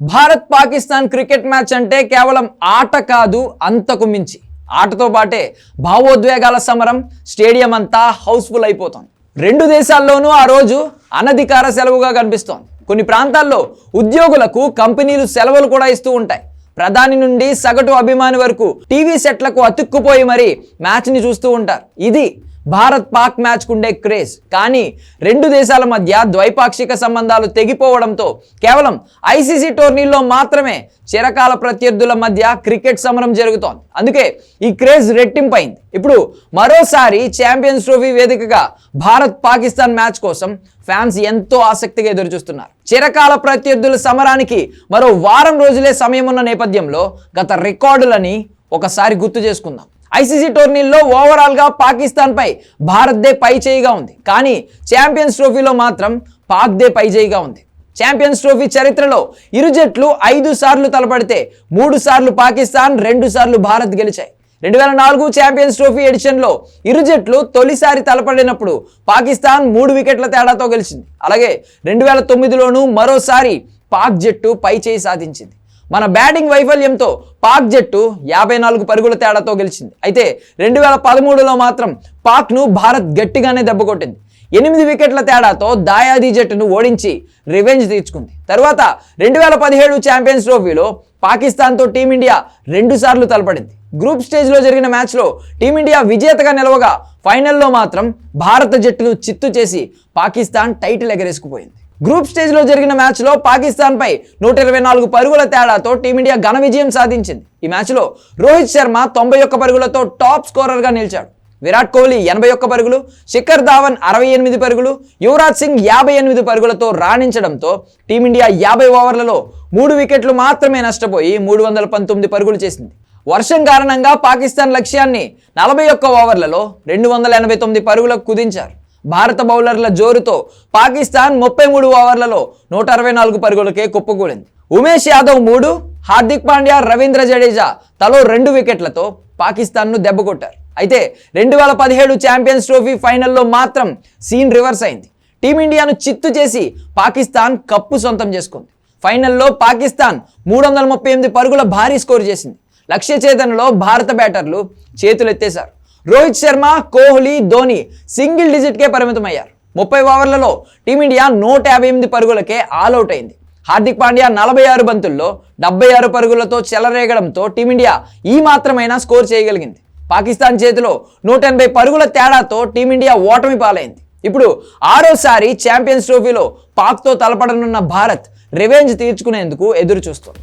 Bharat Pakistan cricket match అంటే కేవలం ఆట కాదు, అంతకు మించి ఆటతో పాటే భావోద్వేగాల సమరం. స్టేడియం అంతా హౌస్ఫుల్ అయిపోతుంది. రెండు దేశాల్లోనూ ఆ రోజు అనధికార సెలవుగా కనిపిస్తోంది. కొన్ని ప్రాంతాల్లో ఉద్యోగులకు కంపెనీలు సెలవులు కూడా ఇస్తూ ఉంటాయి. ప్రధాని నుండి సగటు అభిమాని వరకు టీవీ సెట్లకు అతుక్కుపోయి మరీ మ్యాచ్ని చూస్తూ ఉంటారు. ఇది భారత్ పాక్ మ్యాచ్ కుండే క్రేజ్. కానీ రెండు దేశాల మధ్య ద్వైపాక్షిక సంబంధాలు తెగిపోవడంతో కేవలం ఐసీసీ టోర్నీల్లో మాత్రమే చిరకాల ప్రత్యర్థుల మధ్య క్రికెట్ సమరం జరుగుతోంది. అందుకే ఈ క్రేజ్ రెట్టింపైంది. ఇప్పుడు మరోసారి ఛాంపియన్స్ ట్రోఫీ వేదికగా భారత్ పాకిస్తాన్ మ్యాచ్ కోసం ఫ్యాన్స్ ఎంతో ఆసక్తిగా ఎదురుచూస్తున్నారు. చిరకాల ప్రత్యర్థుల సమరానికి మరో వారం రోజులే సమయం ఉన్న నేపథ్యంలో గత రికార్డులని ఒకసారి గుర్తు చేసుకుందాం. ఐసీసీ టోర్నీల్లో ఓవరాల్గా పాకిస్తాన్పై భారత్దే పై చేయిగా ఉంది. కానీ ఛాంపియన్స్ ట్రోఫీలో మాత్రం పాక్దే పై చేయిగా ఉంది. ఛాంపియన్స్ ట్రోఫీ చరిత్రలో ఇరు జట్లు 5 సార్లు తలపడితే 3 సార్లు పాకిస్తాన్, 2 సార్లు భారత్ గెలిచాయి. 2004 ఛాంపియన్స్ ట్రోఫీ ఎడిషన్లో ఇరు జట్లు తొలిసారి తలపడినప్పుడు పాకిస్తాన్ 3 వికెట్ల తేడాతో గెలిచింది. అలాగే 2009లోనూ మరోసారి పాక్ జట్టు పై చేయి సాధించింది. మన బ్యాటింగ్ వైఫల్యంతో పాక్ జట్టు 54 పరుగుల తేడాతో గెలిచింది. అయితే 2013లో మాత్రం పాక్ను భారత్ గట్టిగానే దెబ్బకొట్టింది. 8 వికెట్ల తేడాతో దాయాది జట్టును ఓడించి రివెంజ్ తీర్చుకుంది. తర్వాత 2017 ఛాంపియన్స్ ట్రోఫీలో పాకిస్తాన్తో టీమిండియా 2 సార్లు తలపడింది. గ్రూప్ స్టేజ్లో జరిగిన మ్యాచ్లో టీమిండియా విజేతగా నిలవగా ఫైనల్లో మాత్రం భారత జట్టును చిత్తు చేసి పాకిస్తాన్ టైటిల్ ఎగరేసుకుపోయింది. గ్రూప్ స్టేజ్లో జరిగిన మ్యాచ్లో పాకిస్తాన్పై 124 పరుగుల తేడాతో టీమిండియా ఘన విజయం సాధించింది. ఈ మ్యాచ్లో రోహిత్ శర్మ 91 పరుగులతో టాప్ స్కోరర్గా నిలిచాడు. విరాట్ కోహ్లీ 81 పరుగులు, శిఖర్ ధావన్ 68 పరుగులు, యువరాజ్ సింగ్ 58 పరుగులతో రాణించడంతో టీమిండియా 50 ఓవర్లలో 3 వికెట్లు మాత్రమే నష్టపోయి 319 పరుగులు చేసింది. వర్షం కారణంగా పాకిస్తాన్ లక్ష్యాన్ని 41 ఓవర్లలో 289 పరుగులకు కుదించారు. భారత బౌలర్ల జోరుతో పాకిస్తాన్ 33 ఓవర్లలో 164 పరుగులకే కుప్పకూలింది. ఉమేష్ యాదవ్ 3, హార్దిక్ పాండ్యా, రవీంద్ర జడేజా తలో 2 వికెట్లతో పాకిస్తాన్ను దెబ్బకొట్టారు. అయితే 2017 ఛాంపియన్స్ ట్రోఫీ ఫైనల్లో మాత్రం సీన్ రివర్స్ అయింది. టీమిండియాను చిత్తు చేసి పాకిస్తాన్ కప్పు సొంతం చేసుకుంది. ఫైనల్లో పాకిస్తాన్ 338 పరుగుల భారీ స్కోర్ చేసింది. లక్ష్య ఛేదనలో భారత బ్యాటర్లు చేతులెత్తేశారు. రోహిత్ శర్మ, కోహ్లీ, ధోని సింగిల్ డిజిట్కే పరిమితమయ్యారు. 30 ఓవర్లలో టీమిండియా 158 పరుగులకే ఆల్అౌట్ అయింది. హార్దిక్ పాండ్యా 46 బంతుల్లో 76 పరుగులతో చెలరేగడంతో టీమిండియా ఈ మాత్రమైనా స్కోర్ చేయగలిగింది. పాకిస్తాన్ చేతిలో 180 పరుగుల తేడాతో టీమిండియా ఓటమి పాలైంది. ఇప్పుడు 6వసారి ఛాంపియన్స్ ట్రోఫీలో పాక్తో తలపడనున్న భారత్ రివెంజ్ తీర్చుకునేందుకు ఎదురు చూస్తోంది.